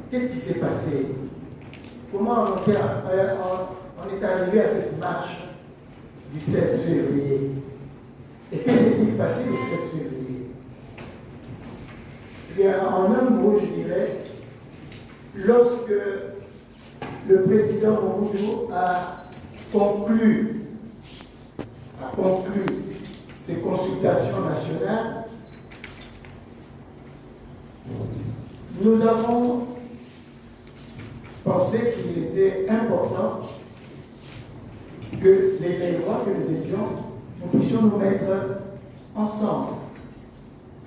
qu'est-ce qui s'est passé? Comment on est arrivé à cette marche du 16 février? Et que s'est-il passé le 16 février? Eh bien, en un mot, je dirais, lorsque le président Mobutu a conclu ces consultations nationales, nous avons pensé qu'il était important que les Zaïrois que nous étions, nous puissions nous mettre ensemble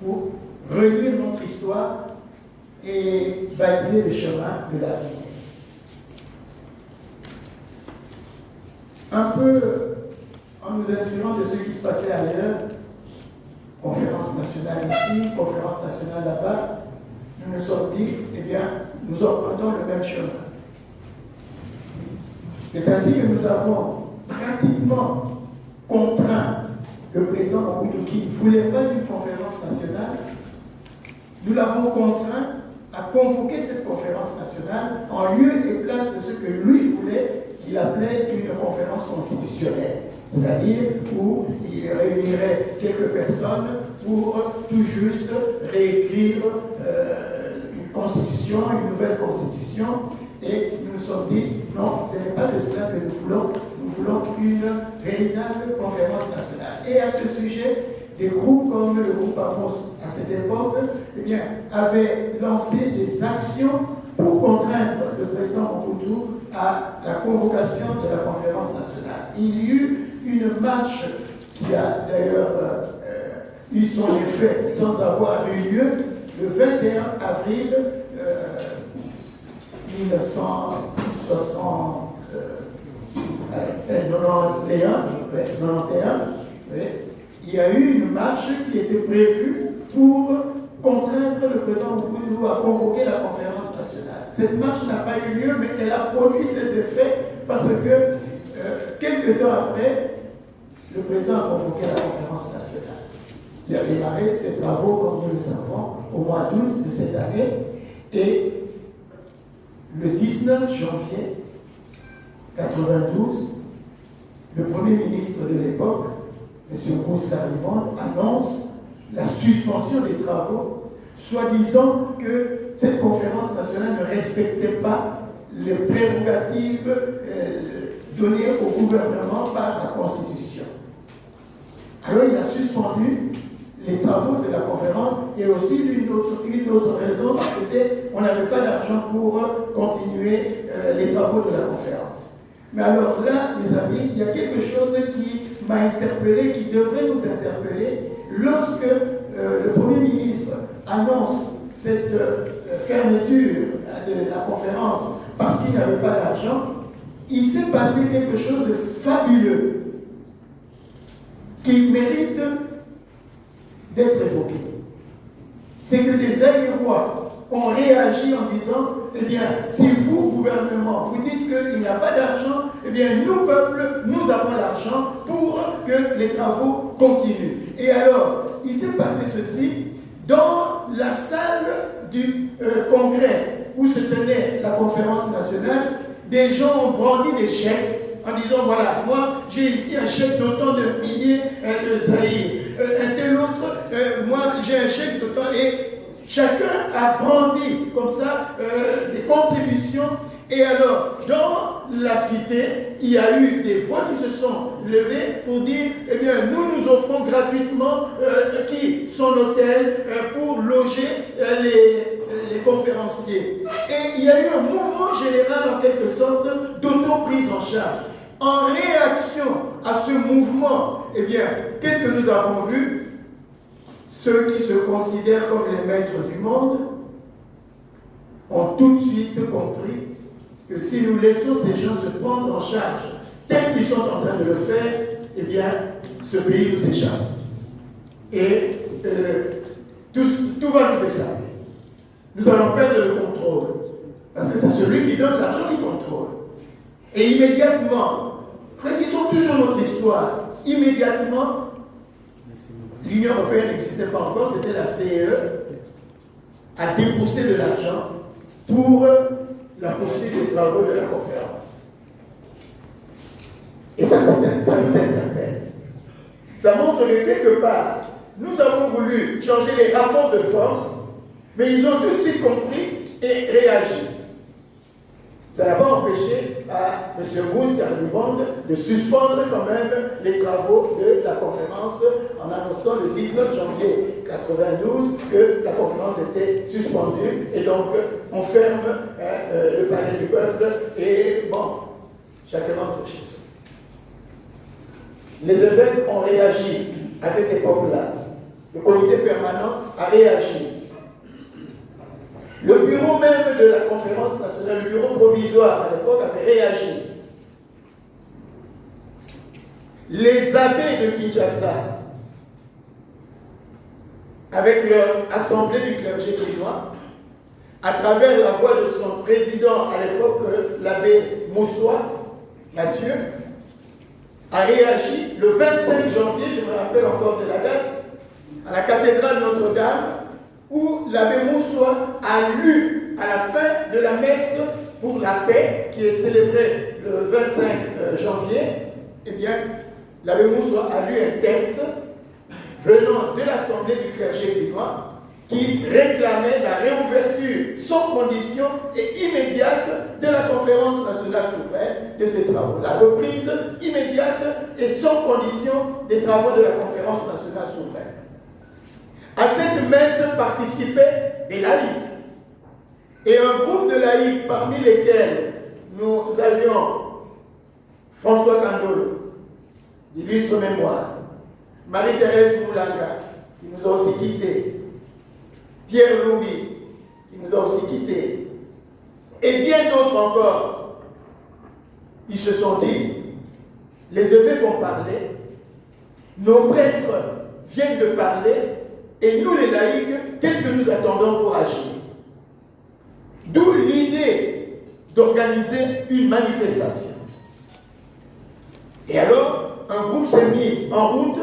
pour relire notre histoire et baliser le chemin de l'avenir. Un peu en nous inspirant de ce qui se passait ailleurs, conférence nationale ici, conférence nationale là-bas, nous nous sommes dit, eh bien, nous empruntons le même chemin. C'est ainsi que nous avons pratiquement contraint le président Mobutu, qui ne voulait pas d'une conférence nationale, nous l'avons contraint à convoquer cette conférence nationale en lieu et place de ce que lui voulait, qu'il appelait une conférence constitutionnelle, c'est-à-dire où il réunirait quelques personnes pour tout juste réécrire une constitution, une nouvelle constitution, et nous nous sommes dit, non, ce n'est pas de cela que nous voulons une véritable conférence nationale. Et à ce sujet, des groupes comme le groupe Amos, à cette époque, eh bien, avaient lancé des actions pour contraindre le président Mobutu à la convocation de la conférence nationale. Il y eut une marche qui a d'ailleurs eu son effet sans avoir eu lieu le 21 avril 1991. Il y a eu une marche qui était prévue pour contraindre le président Mobutu à convoquer la conférence nationale. Cette marche n'a pas eu lieu, mais elle a produit ses effets parce que quelques temps après, le président a convoqué la conférence nationale. Il a démarré ses travaux, comme nous le savons, au mois d'août de cette année, et le 19 janvier 1992, le Premier ministre de l'époque, M. Bruce Carrimont, annonce la suspension des travaux, soi-disant que cette conférence nationale ne respectait pas les prérogatives données au gouvernement par la Constitution. Alors il a suspendu les travaux de la conférence et aussi une autre raison, parce qu'on n'avait pas d'argent pour continuer les travaux de la conférence. Mais alors là, mes amis, il y a quelque chose qui m'a interpellé, qui devrait nous interpeller, lorsque le Premier ministre annonce cette fermeture de la conférence parce qu'il n'avait pas d'argent. Il s'est passé quelque chose de fabuleux qui mérite d'être évoqué. C'est que les Zaïrois ont réagi en disant, eh bien, si vous, gouvernement, vous dites qu'il n'y a pas d'argent, eh bien, nous, peuple, nous avons l'argent pour que les travaux continuent. Et alors, il s'est passé ceci dans la salle du congrès où se tenait la conférence nationale. Des gens ont brandi des chèques en disant, voilà, moi, j'ai ici un chèque d'autant de milliers de Zaïre. Un tel autre, moi, j'ai un chèque d'autant, et chacun a brandi comme ça des contributions. Et alors, dans la cité, il y a eu des voix qui se sont levées pour dire, eh bien, nous offrons gratuitement son hôtel pour loger les conférenciers. Et il y a eu un mouvement général, en quelque sorte, d'auto-prise en charge. En réaction à ce mouvement, eh bien, qu'est-ce que nous avons vu? Ceux qui se considèrent comme les maîtres du monde ont tout de suite compris que si nous laissons ces gens se prendre en charge, tels qu'ils sont en train de le faire, eh bien, ce pays nous échappe. Et tout va nous échapper. Nous allons perdre le contrôle. Parce que c'est celui qui donne l'argent qui contrôle. Et immédiatement, disons toujours notre histoire, immédiatement, l'Union européenne n'existait pas encore, c'était la CE, a déboursé de l'argent pour la poursuite des travaux de la conférence. Et ça nous interpelle. Ça montre que quelque part, nous avons voulu changer les rapports de force, mais ils ont tout de suite compris et réagi. Ça n'a pas empêché à M. Rousse Carlibande de suspendre quand même les travaux de la conférence en annonçant le 19 janvier 1992 que la conférence était suspendue et donc on ferme le palais du peuple et bon, chacun entre chez soi. Les évêques ont réagi à cette époque-là. Le comité permanent a réagi. Le bureau même de la conférence nationale, le bureau provisoire à l'époque, avait réagi. Les abbés de Kinshasa, avec leur assemblée du clergé chinois, à travers la voix de son président à l'époque, l'abbé Moussois, Mathieu, a réagi le 25 janvier, je me rappelle encore de la date, à la cathédrale Notre-Dame, où l'abbé Moussois a lu à la fin de la messe pour la paix, qui est célébrée le 25 janvier, eh bien, l'abbé Moussois a lu un texte venant de l'Assemblée du clergé chinois qui réclamait la réouverture sans condition et immédiate de la conférence nationale souveraine de ses travaux. La reprise immédiate et sans condition des travaux de la conférence nationale souveraine. À cette messe participaient des laïcs. Et un groupe de laïcs, parmi lesquels nous avions François Kandolo, d'illustre mémoire, Marie-Thérèse Moulanga, qui nous a aussi quittés, Pierre Loubi, qui nous a aussi quittés, et bien d'autres encore, ils se sont dit, les évêques ont parlé, nos prêtres viennent de parler, et nous les laïcs, qu'est-ce que nous attendons pour agir? D'où l'idée d'organiser une manifestation. Et alors, un groupe s'est mis en route,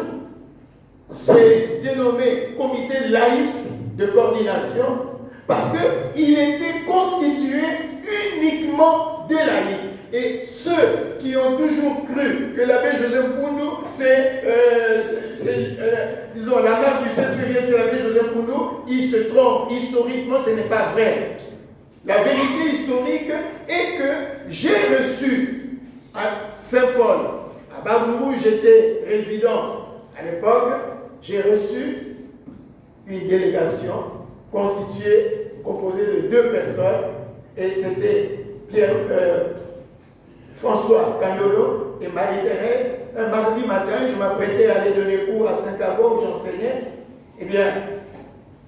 s'est dénommé Comité laïque de coordination, parce qu'il était constitué uniquement des laïcs. Et ceux qui ont toujours cru que l'abbé Joseph Koundou, disons, la marche du 7 février, c'est l'abbé Joseph Koundou, ils se trompent. Historiquement, ce n'est pas vrai. La vérité historique est que j'ai reçu à Saint-Paul, à Baboumou, j'étais résident à l'époque, j'ai reçu une délégation constituée, composée de 2 personnes, et c'était François Kandolo et Marie-Thérèse. Un mardi matin, je m'apprêtais à aller donner cours à Saint-Cabo où j'enseignais. Eh bien,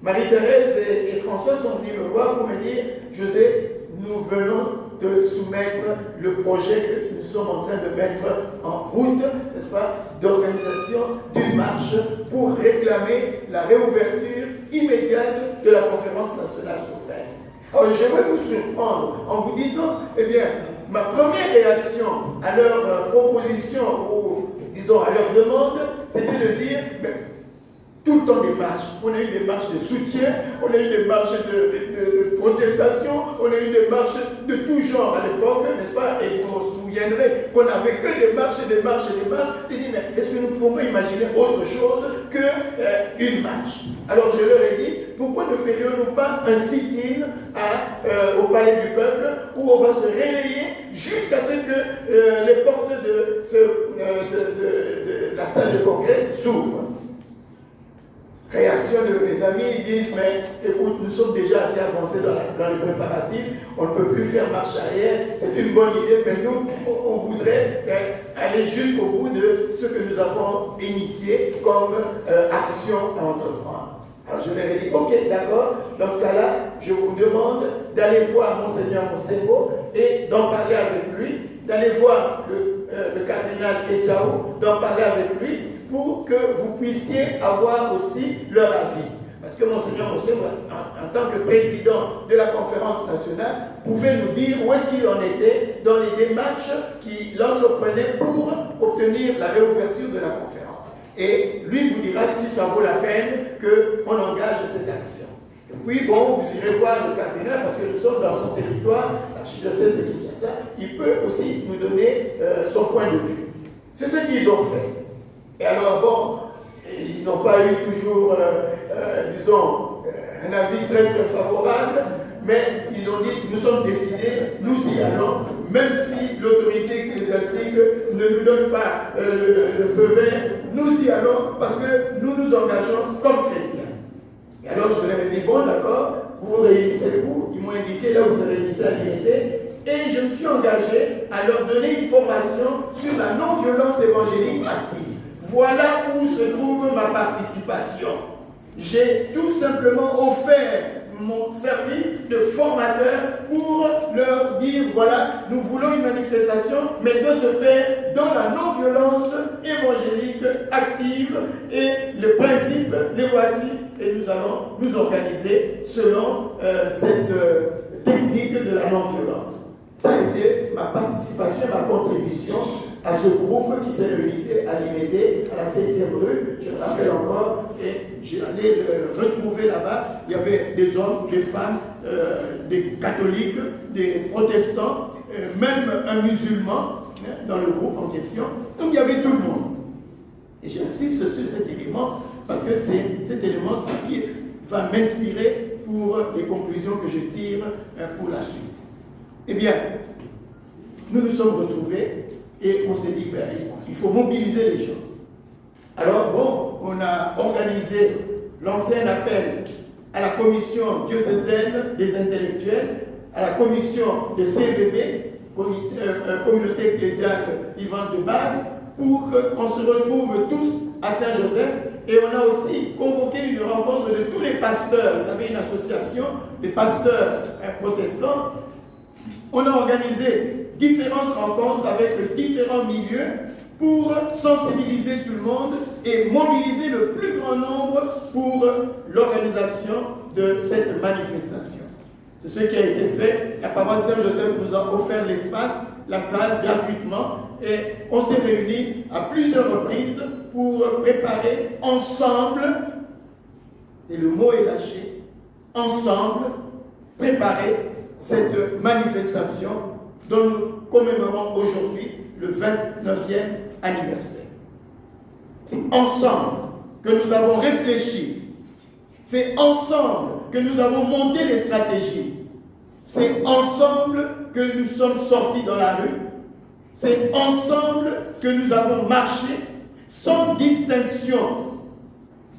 Marie-Thérèse et François sont venus me voir pour me dire, José, nous venons de soumettre le projet que nous sommes en train de mettre en route, n'est-ce pas, d'organisation d'une marche pour réclamer la réouverture immédiate de la conférence nationale souveraine. Alors, je vais vous surprendre en vous disant, eh bien, ma première réaction à leur proposition ou, disons, à leur demande, c'était de dire, mais, tout le temps des marches. On a eu des marches de soutien, on a eu des marches de protestation, on a eu des marches de tout genre à l'époque, n'est-ce pas? Et vous vous souviendrez qu'on n'avait que des marches et des marches et des marches. J'ai dit, mais est-ce que nous ne pouvons pas imaginer autre chose qu'une marche? Alors je leur ai dit, pourquoi ne ferions-nous pas un sit-in au Palais du Peuple où on va se réveiller jusqu'à ce que les portes de la salle de congrès s'ouvrent? Réaction de mes amis, ils disent, mais écoute, nous sommes déjà assez avancés dans les préparatifs, on ne peut plus faire marche arrière, c'est une bonne idée, mais nous, on voudrait aller jusqu'au bout de ce que nous avons initié comme action à entreprendre. Alors je leur ai dit, ok, d'accord, dans ce cas-là, je vous demande d'aller voir Monseigneur Mosego et d'en parler avec lui, d'aller voir le cardinal Etchaou, d'en parler avec lui, pour que vous puissiez avoir aussi leur avis. Parce que Monseigneur Mosego, en tant que président de la conférence nationale, pouvait nous dire où est-ce qu'il en était dans les démarches qu'il entreprenait pour obtenir la réouverture de la conférence. Et lui vous dira si ça vaut la peine qu'on engage cette action. Et puis, bon, vous irez voir le cardinal, parce que nous sommes dans son territoire, l'archidiocèse de Kinshasa, il peut aussi nous donner son point de vue. C'est ce qu'ils ont fait. Et alors, bon, ils n'ont pas eu toujours, disons, un avis très, très favorable, mais ils ont dit, nous sommes décidés, nous y allons, même si l'autorité ecclésiastique ne nous donne pas le feu vert, nous y allons parce que nous nous engageons comme chrétiens. Et alors je leur ai dit, bon d'accord, vous vous réunissez où? Ils m'ont indiqué là où se réunissait à l'unité, et je me suis engagé à leur donner une formation sur la non-violence évangélique active. Voilà où se trouve ma participation. J'ai tout simplement offert mon service de formateur pour leur dire, voilà, nous voulons une manifestation, mais de se faire dans la non-violence évangélique active, et les principes, les voici, et nous allons nous organiser selon cette technique de la non-violence. Ça a été ma participation, ma contribution à ce groupe qui s'est réuni à l'Imédé, à la 7e rue, je me rappelle encore, et j'ai allé le retrouver là-bas. Il y avait des hommes, des femmes, des catholiques, des protestants, même un musulman dans le groupe en question. Donc il y avait tout le monde. Et j'insiste sur cet élément parce que c'est cet élément qui va m'inspirer pour les conclusions que je tire pour la suite. Eh bien, nous nous sommes retrouvés et on s'est dit, ben, il faut mobiliser les gens. Alors bon, on a organisé l'ancien appel à la commission diocésaine des intellectuels, à la commission des CVB, communauté ecclésiale vivante de base, pour qu'on se retrouve tous à Saint-Joseph. Et on a aussi convoqué une rencontre de tous les pasteurs. Vous avez une association, les pasteurs protestants. On a organisé différentes rencontres avec différents milieux pour sensibiliser tout le monde et mobiliser le plus grand nombre pour l'organisation de cette manifestation. C'est ce qui a été fait. La paroisse Saint-Joseph nous a offert l'espace, la salle gratuitement, et on s'est réunis à plusieurs reprises pour préparer ensemble, et le mot est lâché, ensemble, préparer cette manifestation dont nous commémorons aujourd'hui le 29e anniversaire. C'est ensemble que nous avons réfléchi. C'est ensemble que nous avons monté les stratégies. C'est ensemble que nous sommes sortis dans la rue. C'est ensemble que nous avons marché sans distinction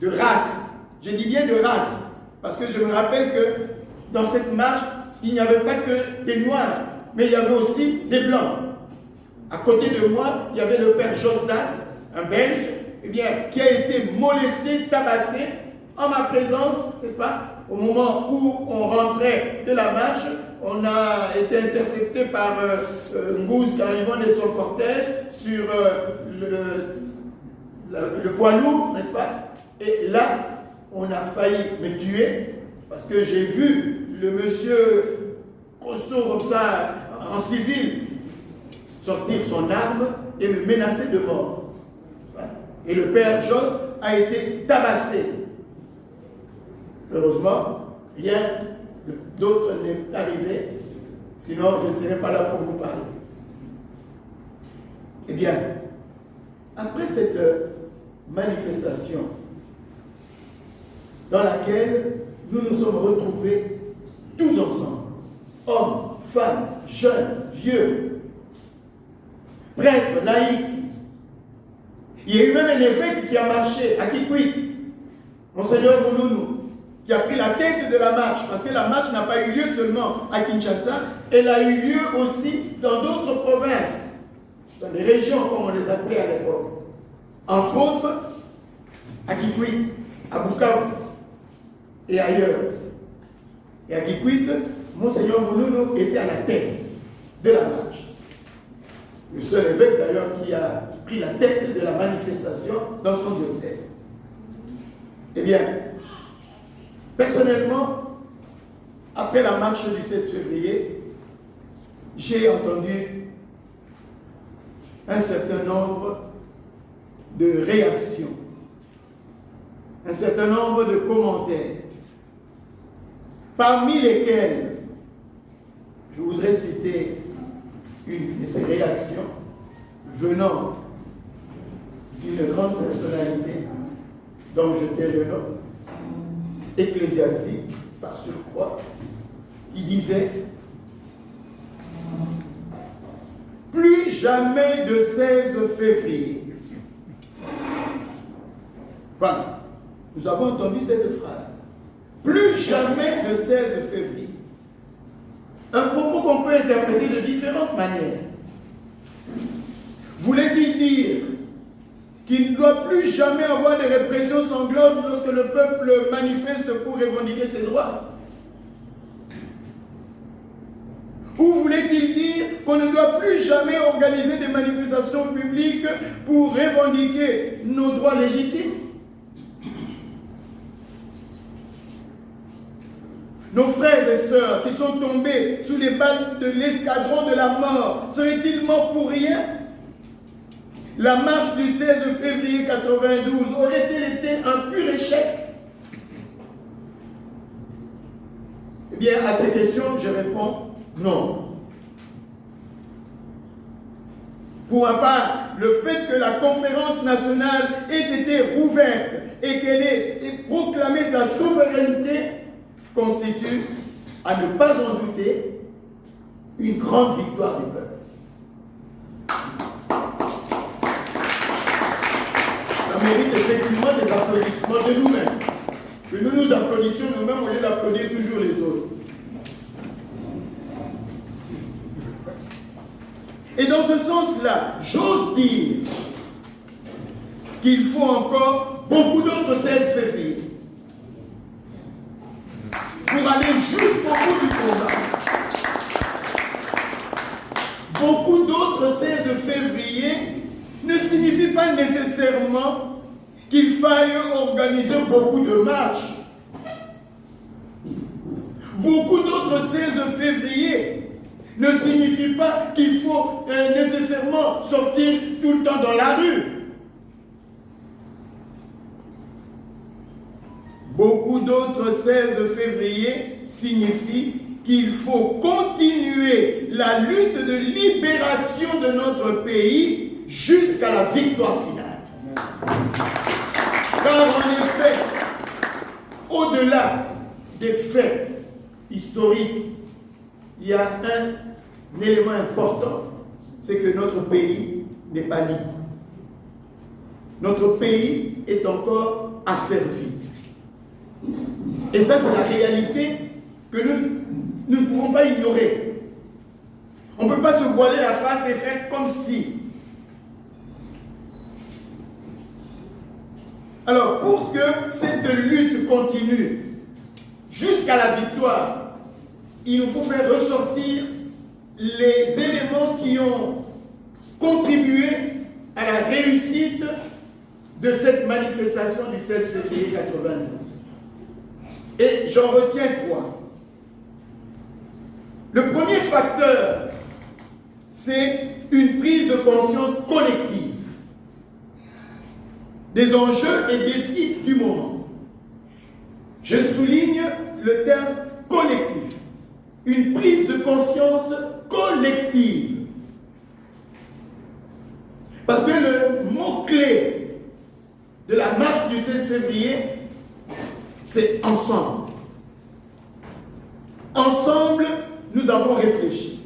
de race. Je dis bien de race, parce que je me rappelle que dans cette marche, il n'y avait pas que des Noirs, mais il y avait aussi des Blancs. À côté de moi, il y avait le père Josdas, un Belge, eh bien, qui a été molesté, tabassé, en ma présence, n'est-ce pas? Au moment où on rentrait de la marche, on a été intercepté par Ngouze qui arrivant de son cortège sur le poids lourd, n'est-ce pas? Et là, on a failli me tuer, parce que j'ai vu le monsieur costaud comme ça, en civil, sortir son arme et me menacer de mort. Et le père Jos a été tabassé. Heureusement, rien d'autre n'est arrivé, sinon je ne serais pas là pour vous parler. Eh bien, après cette manifestation dans laquelle nous nous sommes retrouvés tous ensemble, hommes, femmes, jeunes, vieux, prêtres, laïcs. Il y a eu même un évêque qui a marché à Kikwit, Monseigneur Mounounu, qui a pris la tête de la marche, parce que la marche n'a pas eu lieu seulement à Kinshasa, elle a eu lieu aussi dans d'autres provinces, dans les régions comme on les appelait à l'époque. Entre autres, à Kikwit, à Bukavu et ailleurs. Et à Kikwit, Monseigneur Mounounu était à la tête de la marche. Le seul évêque d'ailleurs qui a pris la tête de la manifestation dans son diocèse. Eh bien, personnellement, après la marche du 16 février, j'ai entendu un certain nombre de réactions, un certain nombre de commentaires. parmi lesquels je voudrais citer une de ces réactions venant d'une grande personnalité dont je tais le nom, ecclésiastique par surcroît, qui disait: plus jamais de 16 février. Voilà, nous avons entendu cette phrase. Plus jamais de 16 février. Un propos qu'on peut interpréter de différentes manières. Voulait-il dire qu'il ne doit plus jamais avoir de répression sanglante lorsque le peuple manifeste pour revendiquer ses droits? Ou voulait-il dire qu'on ne doit plus jamais organiser des manifestations publiques pour revendiquer nos droits légitimes? Nos frères et sœurs qui sont tombés sous les balles de l'escadron de la mort, seraient-ils morts pour rien? La marche du 16 février 92 aurait-elle été un pur échec? Eh bien, à ces questions, je réponds non. Pour ma part, le fait que la conférence nationale ait été rouverte et qu'elle ait proclamé sa souveraineté constitue, à ne pas en douter, une grande victoire du peuple. Ça mérite effectivement des applaudissements de nous-mêmes. Que nous nous applaudissions nous-mêmes au lieu d'applaudir toujours les autres. Et dans ce sens-là, j'ose dire qu'il faut encore beaucoup d'autres 16 février pour aller jusqu'au bout du combat. Beaucoup d'autres 16 février ne signifie pas nécessairement qu'il faille organiser beaucoup de marches. Beaucoup d'autres 16 février ne signifie pas qu'il faut nécessairement sortir tout le temps dans la rue. Beaucoup d'autres 16 février signifient qu'il faut continuer la lutte de libération de notre pays jusqu'à la victoire finale. Car en effet, au-delà des faits historiques, il y a un élément important, c'est que notre pays n'est pas libre. Notre pays est encore asservi. Et ça, c'est la réalité que nous ne pouvons pas ignorer. On ne peut pas se voiler la face et faire comme si. Alors, pour que cette lutte continue jusqu'à la victoire, il nous faut faire ressortir les éléments qui ont contribué à la réussite de cette manifestation du 16 février 92. Et j'en retiens 3. Le premier facteur, c'est une prise de conscience collective des enjeux et défis du moment. Je souligne le terme collectif. Une prise de conscience collective. Parce que le mot-clé de la marche du 16 février, c'est ensemble. Ensemble, nous avons réfléchi.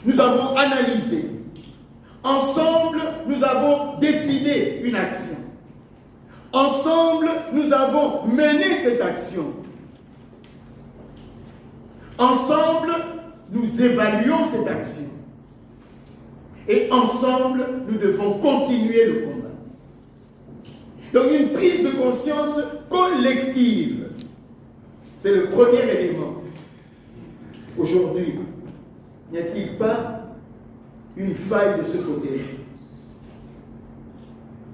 Nous avons analysé. Ensemble, nous avons décidé une action. Ensemble, nous avons mené cette action. Ensemble, nous évaluons cette action. Et ensemble, nous devons continuer le combat. Donc une prise de conscience collective, c'est le premier élément. Aujourd'hui, n'y a-t-il pas une faille de ce côté-là?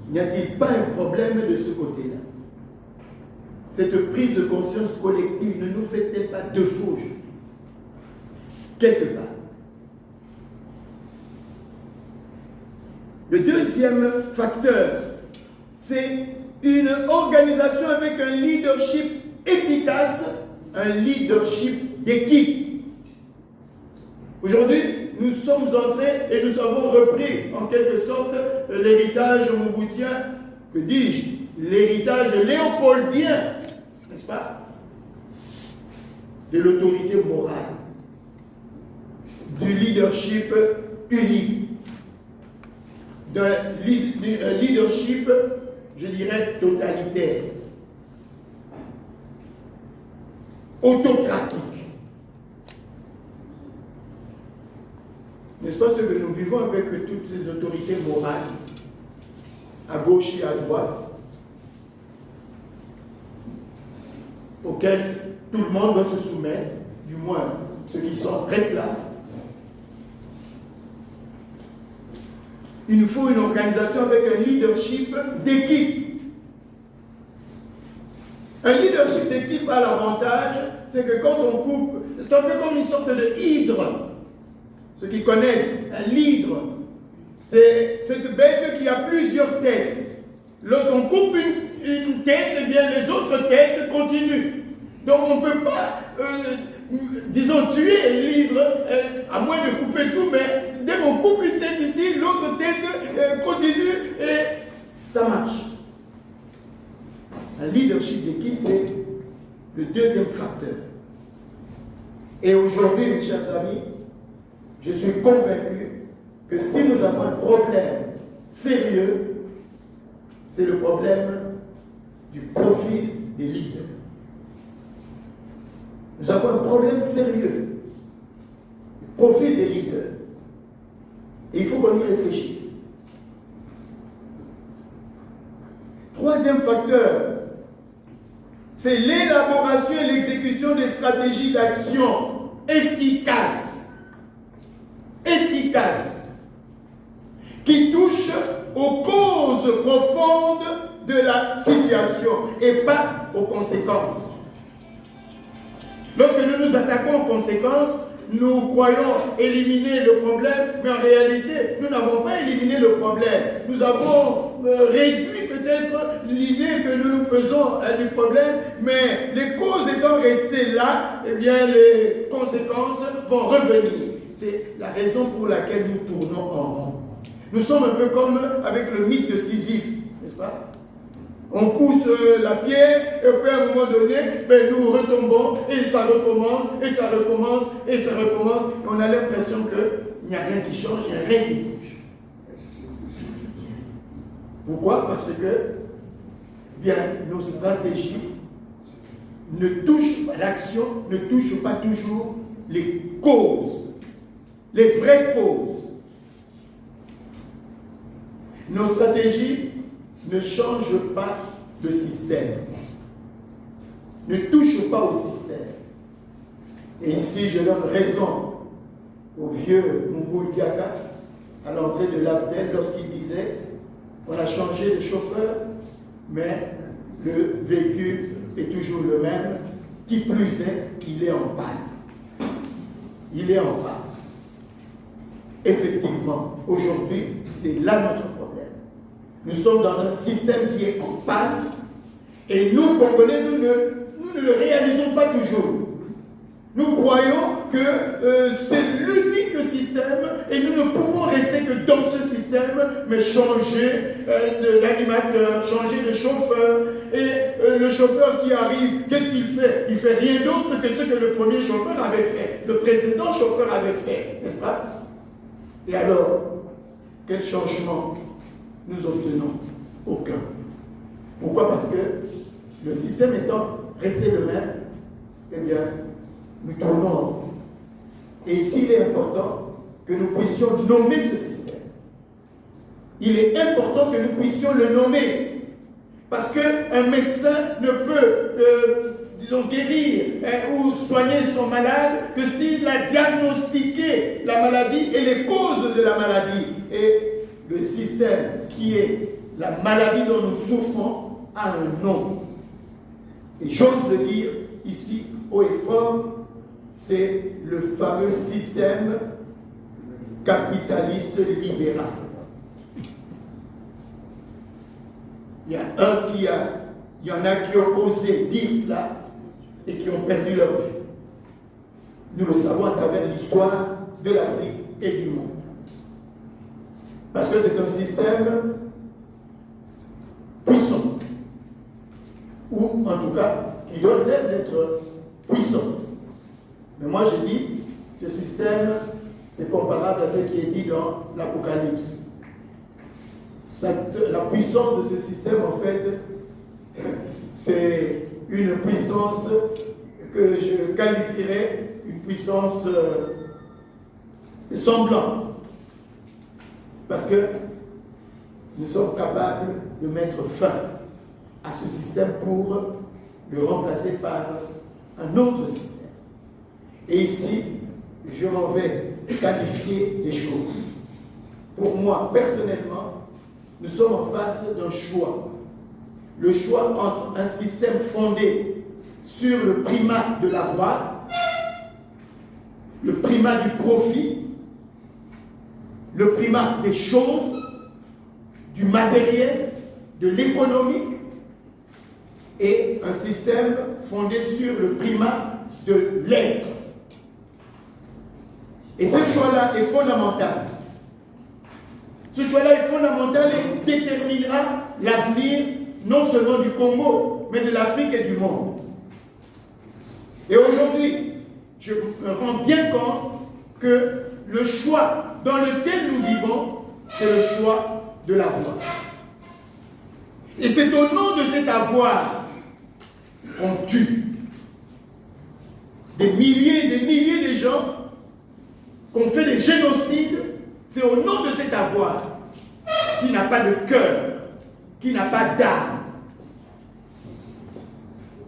N'y a-t-il pas un problème de ce côté-là? Cette prise de conscience collective ne nous fait-elle pas défaut aujourd'hui? Quelque part. Le deuxième facteur, c'est une organisation avec un leadership efficace un leadership d'équipe. Aujourd'hui, nous sommes entrés et nous avons repris en quelque sorte l'héritage moboutien, que dis-je, l'héritage léopoldien, n'est-ce pas, de l'autorité morale, du leadership unique, d'un leadership, je dirais, totalitaire, autocratique. N'est-ce pas ce que nous vivons avec toutes ces autorités morales, à gauche et à droite, auxquelles tout le monde doit se soumettre, du moins ceux qui sont réclament. Il nous faut une organisation avec un leadership d'équipe. Un leadership d'équipe a l'avantage, c'est que quand on coupe, c'est un peu comme une sorte de hydre. Ceux qui connaissent un hydre, c'est cette bête qui a plusieurs têtes. Lorsqu'on coupe une tête, eh bien les autres têtes continuent. Donc on ne peut pas, disons, tuer l'hydre, à moins de couper tout, mais dès qu'on coupe une tête ici, l'autre tête continue et ça marche. Un leadership d'équipe, c'est le deuxième facteur. Et aujourd'hui, mes chers amis, je suis convaincu que si nous avons un problème sérieux, c'est le problème du profil des leaders. Nous avons un problème sérieux du profil des leaders. Et il faut qu'on y réfléchisse. Troisième facteur, c'est l'élaboration et l'exécution des stratégies d'action efficaces, qui touchent aux causes profondes de la situation et pas aux conséquences. Lorsque nous nous attaquons aux conséquences, nous croyons éliminer le problème, mais en réalité, nous n'avons pas éliminé le problème. Nous avons réduit peut-être l'idée que nous nous faisons du problème, mais les causes étant restées là, eh bien les conséquences vont revenir. C'est la raison pour laquelle nous tournons en rond. Nous sommes un peu comme avec le mythe de Sisyphe, n'est-ce pas? On pousse la pierre, et puis à un moment donné, ben, nous retombons, et ça recommence, et ça recommence, et ça recommence, et on a l'impression qu'il n'y a rien qui change, il n'y a rien qui bouge. Pourquoi? Parce que bien, nos stratégies ne touchent pas, l'action ne touche pas toujours les causes, les vraies causes. Nos stratégies ne changent pas le système, ne touchent pas au système. Et ici, je donne raison au vieux Mungoul Diaka à l'entrée de l'Abdel lorsqu'il disait on a changé de chauffeur, mais le véhicule est toujours le même. Qui plus est, il est en panne. Il est en panne. Effectivement, aujourd'hui, c'est là notre problème. Nous sommes dans un système qui est en panne et nous, Congolais, nous ne le réalisons pas toujours. Nous croyons que c'est l'unique système et nous ne pouvons rester que dans ce système, mais changer de l'animateur, changer de chauffeur. Et le chauffeur qui arrive, qu'est-ce qu'il fait? Il ne fait rien d'autre que ce que le premier chauffeur avait fait, le précédent chauffeur avait fait, n'est-ce pas? Et alors, quel changement nous obtenons? Aucun. Pourquoi? Parce que le système étant resté le même, eh bien, nous tournons en rond. Et ici, il est important que nous puissions nommer ce système. Il est important que nous puissions le nommer. Parce qu'un médecin ne peut, disons, guérir ou soigner son malade que s'il a diagnostiqué la maladie et les causes de la maladie. Et le système qui est la maladie dont nous souffrons a un nom. Et j'ose le dire ici, haut et fort, c'est le fameux système capitaliste libéral. Il y en a qui ont osé dire cela, et qui ont perdu leur vie. Nous le savons à travers l'histoire de l'Afrique et du monde. Parce que c'est un système puissant, ou en tout cas qui donne l'air d'être puissant. Mais moi je dis, ce système, c'est comparable à ce qui est dit dans l'Apocalypse. La puissance de ce système, en fait, c'est une puissance que je qualifierais une puissance de semblant. Parce que nous sommes capables de mettre fin à ce système pour le remplacer par un autre système. Et ici, je m'en vais qualifier les choses. Pour moi, personnellement, nous sommes en face d'un choix. Le choix entre un système fondé sur le primat de l'avoir, le primat du profit, le primat des choses, du matériel, de l'économique, et un système fondé sur le primat de l'être. Et ce choix-là est fondamental. Ce choix-là est fondamental et déterminera l'avenir non seulement du Congo, mais de l'Afrique et du monde. Et aujourd'hui, je me rends bien compte que le choix dans lequel nous vivons, c'est le choix de l'avoir. Et c'est au nom de cet avoir qu'on tue des milliers et des milliers de gens, qu'on fait des génocides. C'est au nom de cet avoir qui n'a pas de cœur, qui n'a pas d'âme,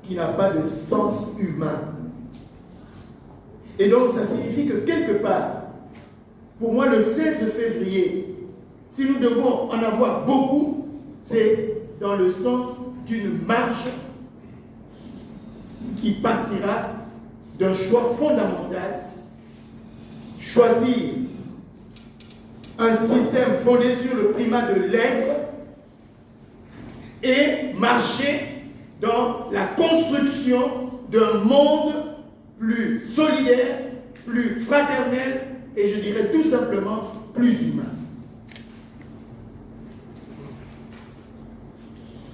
qui n'a pas de sens humain. Et donc ça signifie que quelque part, pour moi le 16 février, si nous devons en avoir beaucoup, c'est dans le sens d'une marche qui partira d'un choix fondamental, choisir un système fondé sur le primat de l'être et marcher dans la construction d'un monde plus solidaire, plus fraternel et je dirais tout simplement plus humain.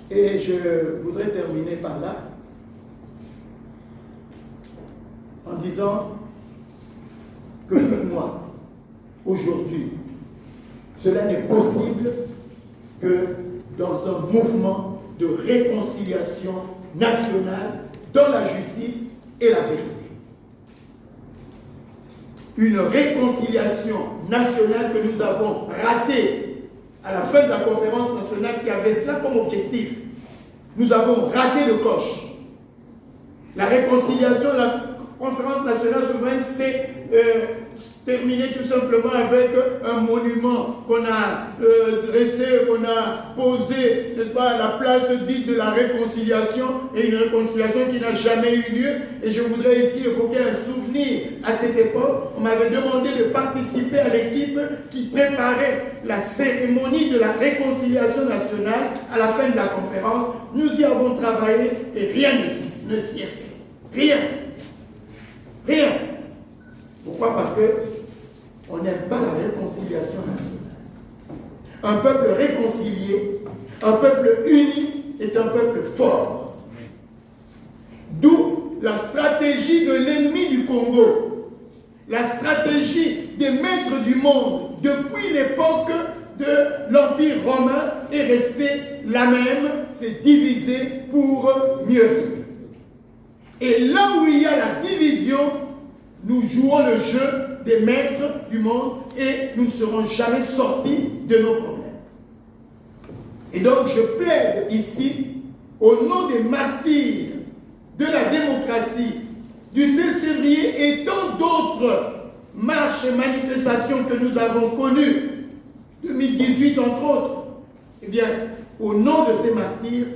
Et je voudrais terminer par là en disant que pour moi, aujourd'hui, cela n'est possible que dans un mouvement de réconciliation nationale dans la justice et la vérité. Une réconciliation nationale que nous avons ratée à la fin de la conférence nationale qui avait cela comme objectif. Nous avons raté le coche. La réconciliation, la conférence nationale souveraine s'est terminée tout simplement avec un monument qu'on a dressé, qu'on a posé, n'est-ce pas, à la place dite de la réconciliation, et une réconciliation qui n'a jamais eu lieu. Et je voudrais ici évoquer un souvenir à cette époque. On m'avait demandé de participer à l'équipe qui préparait la cérémonie de la réconciliation nationale à la fin de la conférence. Nous y avons travaillé et rien ne s'y est fait. Rien. Rien. Pourquoi? Parce que on n'aime pas la réconciliation nationale. Un peuple réconcilié, un peuple uni est un peuple fort. D'où la stratégie de l'ennemi du Congo, la stratégie des maîtres du monde depuis l'époque de l'Empire romain est restée la même, c'est diviser pour mieux régner. Et là où il y a la division, nous jouons le jeu des maîtres du monde et nous ne serons jamais sortis de nos problèmes. Et donc je plaide ici, au nom des martyrs de la démocratie, du 16 février et tant d'autres marches et manifestations que nous avons connues, 2018 entre autres, eh bien, au nom de ces martyrs,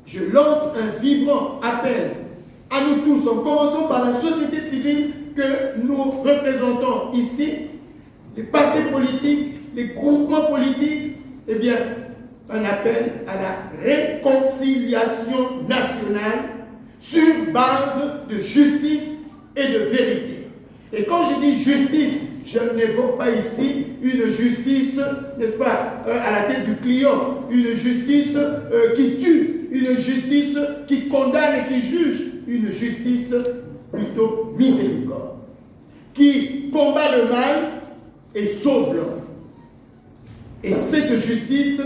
je lance un vibrant appel à nous tous, en commençant par la société civile que nous représentons ici, les partis politiques, les groupements politiques, eh bien, un appel à la réconciliation nationale sur base de justice et de vérité. Et quand je dis justice, je n'évoque pas ici une justice, n'est-ce pas, à la tête du client, une justice qui tue, une justice qui condamne et qui juge, une justice plutôt miséricorde, qui combat le mal et sauve l'homme. Et cette justice,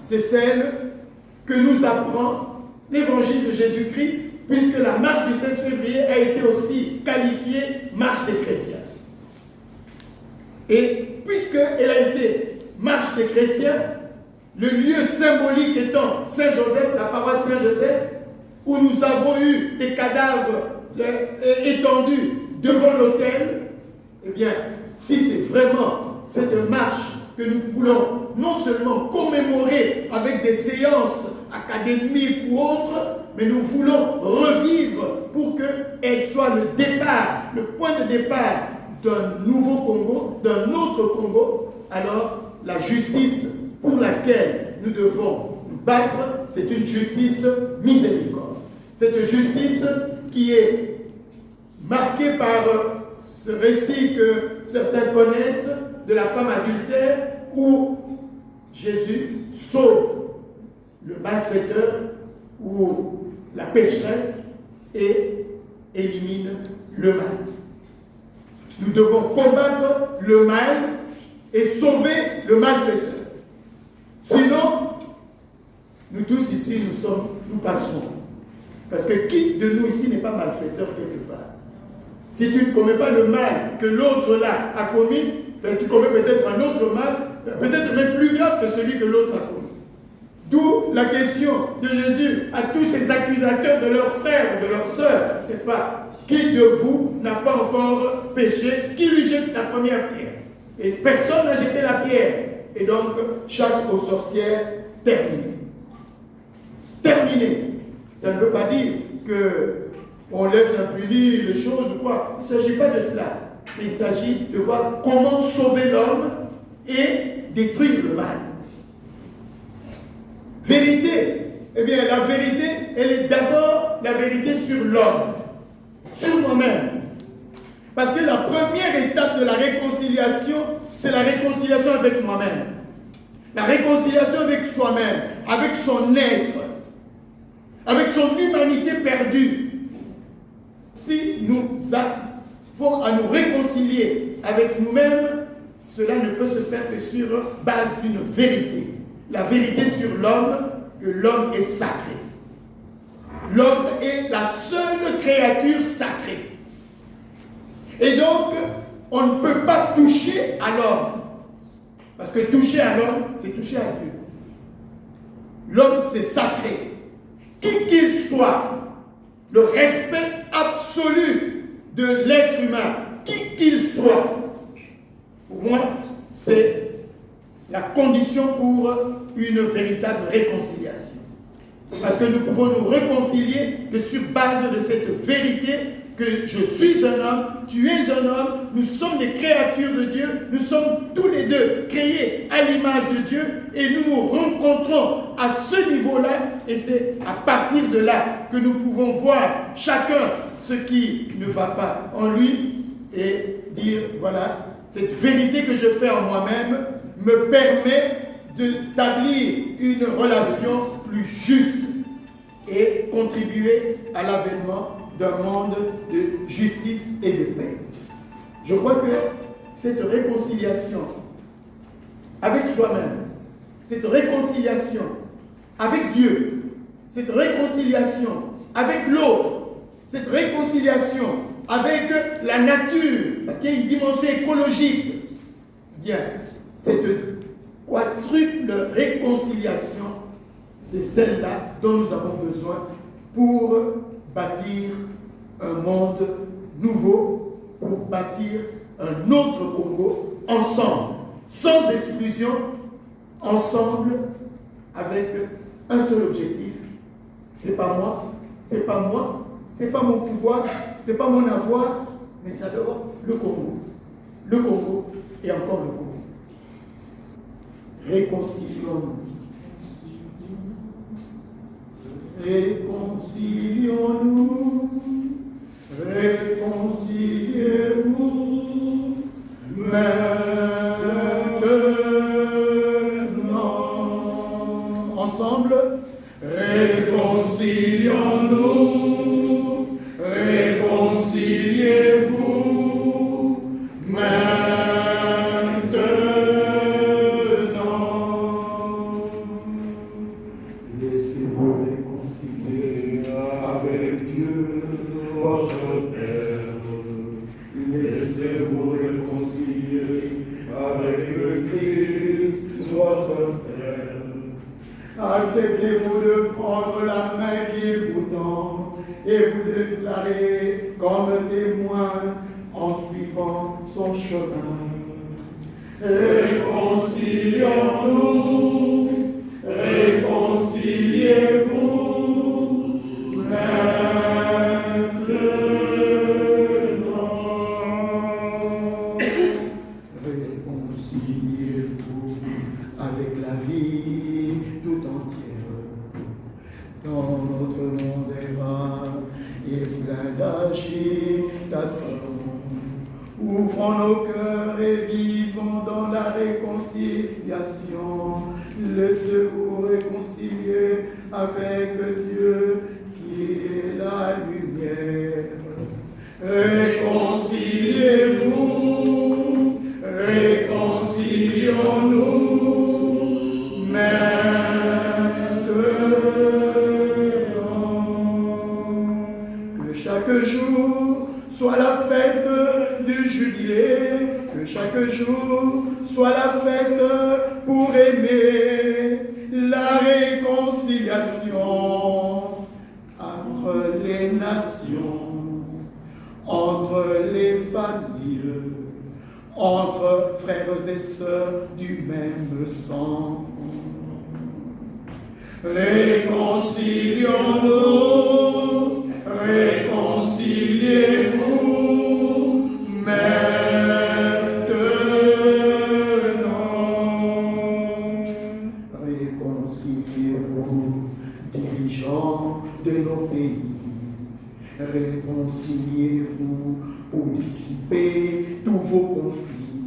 c'est celle que nous apprend l'évangile de Jésus-Christ, puisque la marche du 16 février a été aussi qualifiée marche des chrétiens. Et puisqu'elle a été marche des chrétiens, le lieu symbolique étant Saint-Joseph, la paroisse Saint-Joseph, où nous avons eu des cadavres étendus devant l'autel, eh bien, si c'est vraiment cette marche que nous voulons non seulement commémorer avec des séances académiques ou autres, mais nous voulons revivre pour qu'elle soit le départ, le point de départ d'un nouveau Congo, d'un autre Congo, alors la justice pour laquelle nous devons nous battre, c'est une justice miséricorde. Cette justice qui est marquée par ce récit que certains connaissent de la femme adultère, où Jésus sauve le malfaiteur ou la pécheresse et élimine le mal. Nous devons combattre le mal et sauver le malfaiteur. Sinon, nous tous ici, nous passerons. Parce que qui de nous ici n'est pas malfaiteur quelque part? Si tu ne commets pas le mal que l'autre là a commis, ben tu commets peut-être un autre mal, peut-être même plus grave que celui que l'autre a commis. D'où la question de Jésus à tous ces accusateurs de leurs frères, de leurs sœurs, n'est-ce pas? Qui de vous n'a pas encore péché? Qui lui jette la première pierre? Et personne n'a jeté la pierre. Et donc, chasse aux sorcières, terminée. Terminée. Ça ne veut pas dire qu'on laisse impunis les choses ou quoi. Il ne s'agit pas de cela. Il s'agit de voir comment sauver l'homme et détruire le mal. Vérité. Eh bien, la vérité, elle est d'abord la vérité sur l'homme, sur moi-même. Parce que la première étape de la réconciliation, c'est la réconciliation avec moi-même. La réconciliation avec soi-même, avec son être, avec son humanité perdue. Si nous avons à nous réconcilier avec nous-mêmes, cela ne peut se faire que sur base d'une vérité. La vérité sur l'homme, que l'homme est sacré. L'homme est la seule créature sacrée. Et donc, on ne peut pas toucher à l'homme. Parce que toucher à l'homme, c'est toucher à Dieu. L'homme, c'est sacré. Qui qu'il soit, le respect absolu de l'être humain, qui qu'il soit, pour moi, c'est la condition pour une véritable réconciliation. Parce que nous pouvons nous réconcilier que sur base de cette vérité que je suis un homme, tu es un homme, nous sommes des créatures de Dieu, nous sommes tous les deux créés à l'image de Dieu et nous nous rencontrons à ce niveau-là et c'est à partir de là que nous pouvons voir chacun ce qui ne va pas en lui et dire voilà, cette vérité que je fais en moi-même me permet d'établir une relation plus juste et contribuer à l'avènement d'un monde de justice et de paix. Je crois que cette réconciliation avec soi-même, cette réconciliation avec Dieu, cette réconciliation avec l'autre, cette réconciliation avec la nature, parce qu'il y a une dimension écologique, bien, cette quadruple réconciliation, c'est celle-là dont nous avons besoin pour bâtir un monde nouveau, pour bâtir un autre Congo, ensemble, sans exclusion, ensemble, avec un seul objectif. C'est pas moi, c'est pas moi, c'est pas mon pouvoir, c'est pas mon avoir, mais c'est d'abord le Congo. Le Congo et encore le Congo. Réconcilions-nous. Réconcilions-nous. Réconcilions-nous, réconciliez-vous maintenant. Ensemble, réconcilions-nous, réconciliez-vous maintenant. Laissez-vous réconcilier avec Dieu, votre Père. Laissez-vous réconcilier avec le Christ, votre frère. Acceptez-vous de prendre la main qui vous tend et vous déclarer comme témoin en suivant son chemin. Réconcilions-nous, réconciliez-vous maintenant. Réconciliez-vous avec la vie tout entière. Dans notre monde errant et plein d'agitation, ouvrons nos cœurs et vivons dans la réconciliation. Laissez-vous réconcilier avec Dieu qui est la lumière. Réconciliez-vous, réconcilions-nous maintenant. Que chaque jour soit la fête du jubilé, que chaque jour soit la fête pour aimer la réconciliation entre les nations, entre les familles, entre frères et sœurs du même sang. Réconcilions-nous, réconciliez-vous maintenant. Réconciliez-vous, dirigeants de nos pays. Réconciliez-vous pour dissiper tous vos conflits.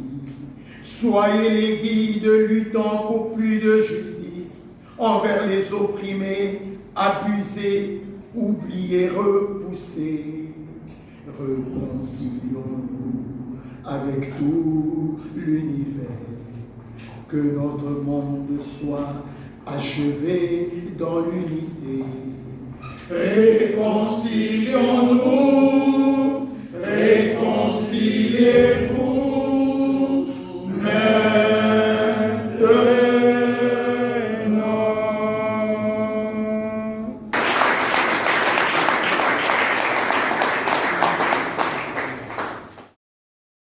Soyez les guides luttant pour plus de justice envers les opprimés, abusés, oubliés, repoussés. Réconcilions-nous avec tout l'univers. Que notre monde soit achevé dans l'unité. Réconcilions-nous, réconciliez-vous